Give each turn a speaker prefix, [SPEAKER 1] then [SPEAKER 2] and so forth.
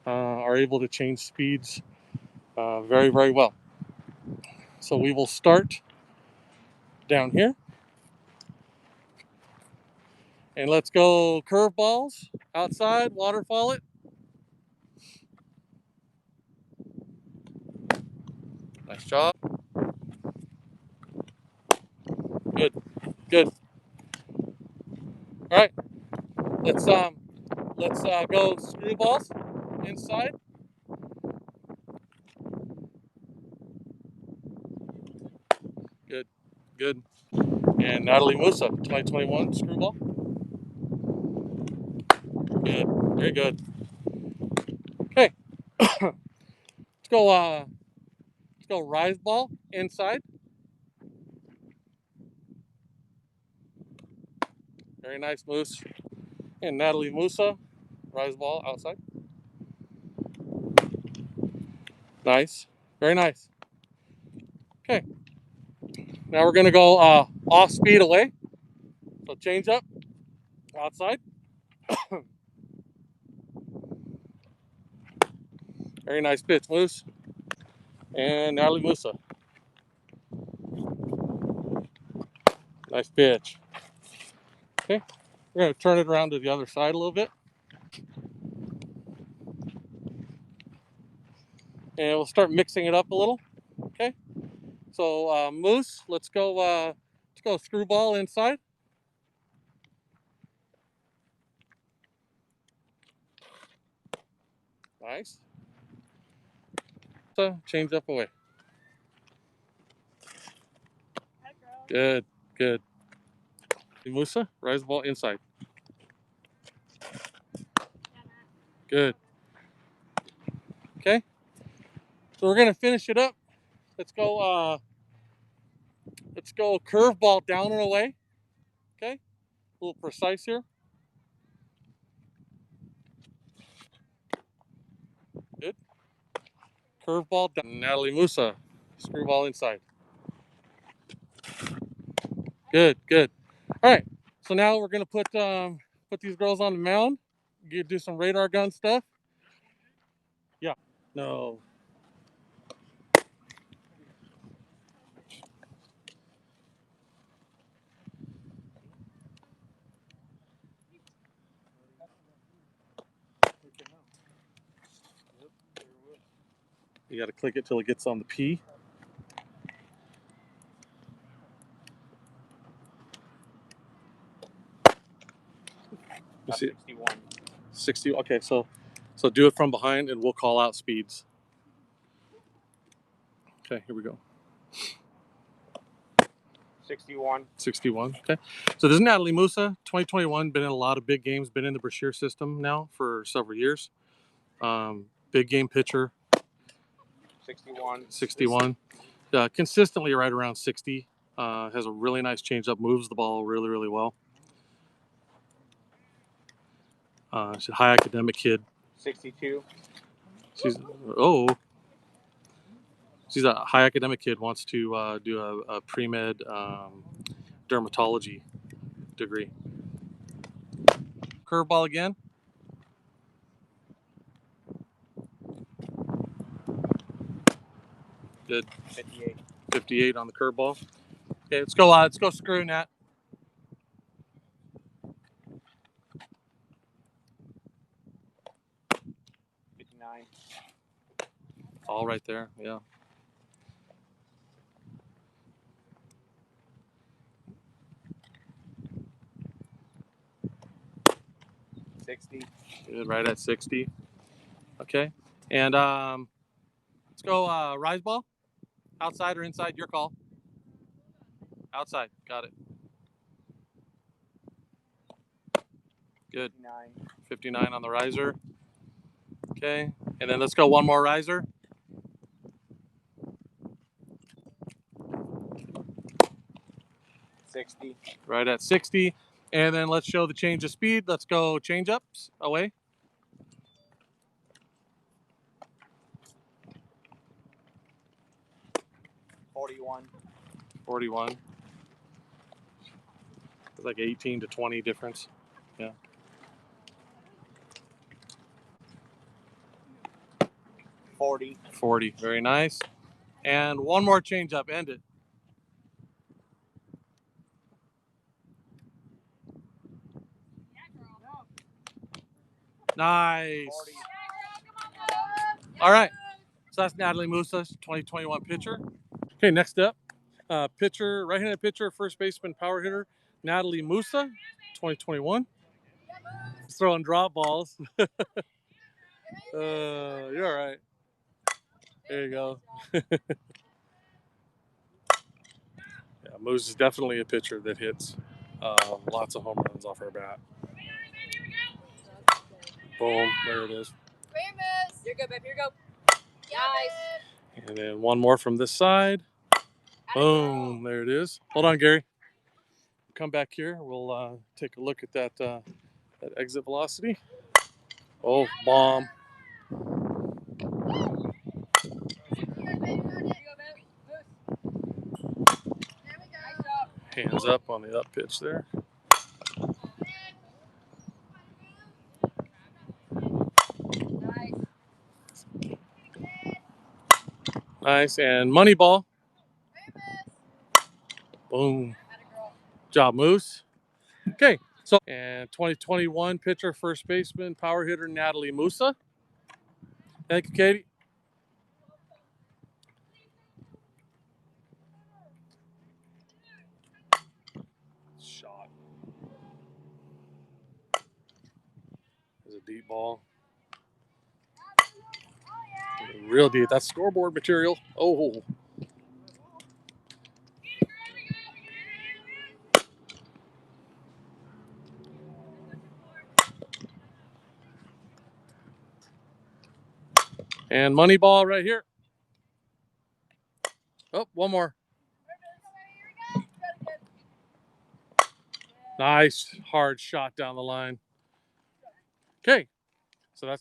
[SPEAKER 1] are able to change speeds very, very well. So we will start down here. And let's go curveballs outside, waterfall it. Nice job. Good, good. All right, let's go screwballs inside. Good, good. And Natalie Musa, 2021 screwball. Good, very good. Okay, let's go rise ball inside. Very nice, Moose. And Natalie Musa, rise ball outside. Nice, very nice. Okay, now we're gonna go off speed away. So change up outside. Very nice pitch, Moose. And Natalie Musa. Nice pitch. Okay, we're gonna turn it around to the other side a little bit. And we'll start mixing it up a little. Okay, so Moose, let's go screwball inside. Nice. So change up away. Good, good. Musa, rise ball inside. Good. Okay. So we're gonna finish it up. Let's go curveball down and away. Okay. A little precise here. Good. Curveball down. Natalie Musa, screwball inside. Good, good. All right. So now we're gonna put these girls on the mound. You do some radar gun stuff. Yeah. No. You got to click it till it gets on the P. You see 61. 60. Okay, so do it from behind and we'll call out speeds. Okay, here we go.
[SPEAKER 2] 61.
[SPEAKER 1] 61. Okay. So this is Natalie Musa, 2021, been in a lot of big games, been in the Brashear system now for several years. Big game pitcher.
[SPEAKER 2] 61.
[SPEAKER 1] 61. Consistently right around 60. Has a really nice changeup, moves the ball really, really well. She's a high academic kid.
[SPEAKER 2] 62.
[SPEAKER 1] She's a high academic kid, wants to do a pre-med dermatology degree. Curveball again. Good.
[SPEAKER 2] 58.
[SPEAKER 1] 58 on the curveball. Okay, let's go screw Nat. All right there, yeah. Good, right at 60. Okay, and let's go rise ball. Outside or inside, your call. Outside, got it. Good. 59 on the riser. Okay, and then let's go one more riser.
[SPEAKER 2] 60.
[SPEAKER 1] Right at 60. And then let's show the change of speed. Let's go change ups away.
[SPEAKER 2] 41.
[SPEAKER 1] 41. It's like 18 to 20 difference. Yeah.
[SPEAKER 2] 40.
[SPEAKER 1] 40. Very nice. And one more change up. End it. Nice.
[SPEAKER 2] 40.
[SPEAKER 1] All right. So that's Natalie Musa's 2021 pitcher. Okay, next up, pitcher, right-handed pitcher, first baseman, power hitter, Natalie Musa, 2021. Throwing drop balls. You're all right. There you go. Yeah, Moose is definitely a pitcher that hits lots of home runs off her bat. Boom, there it is.
[SPEAKER 3] You're good, babe. Here you go. Nice.
[SPEAKER 1] And then one more from this side. Boom, there it is. Hold on, Gary. Come back here. We'll take a look at that exit velocity. Oh, bomb. Hands up on the up pitch there. Nice. And money ball. Boom. Job, Moose. Okay. So, and 2021 pitcher, first baseman, power hitter, Natalie Musa. Thank you, Katie. Shot. There's a deep ball. Real deep. That's scoreboard material. Oh. And money ball right here. Oh, one more. Nice hard shot down the line. Okay,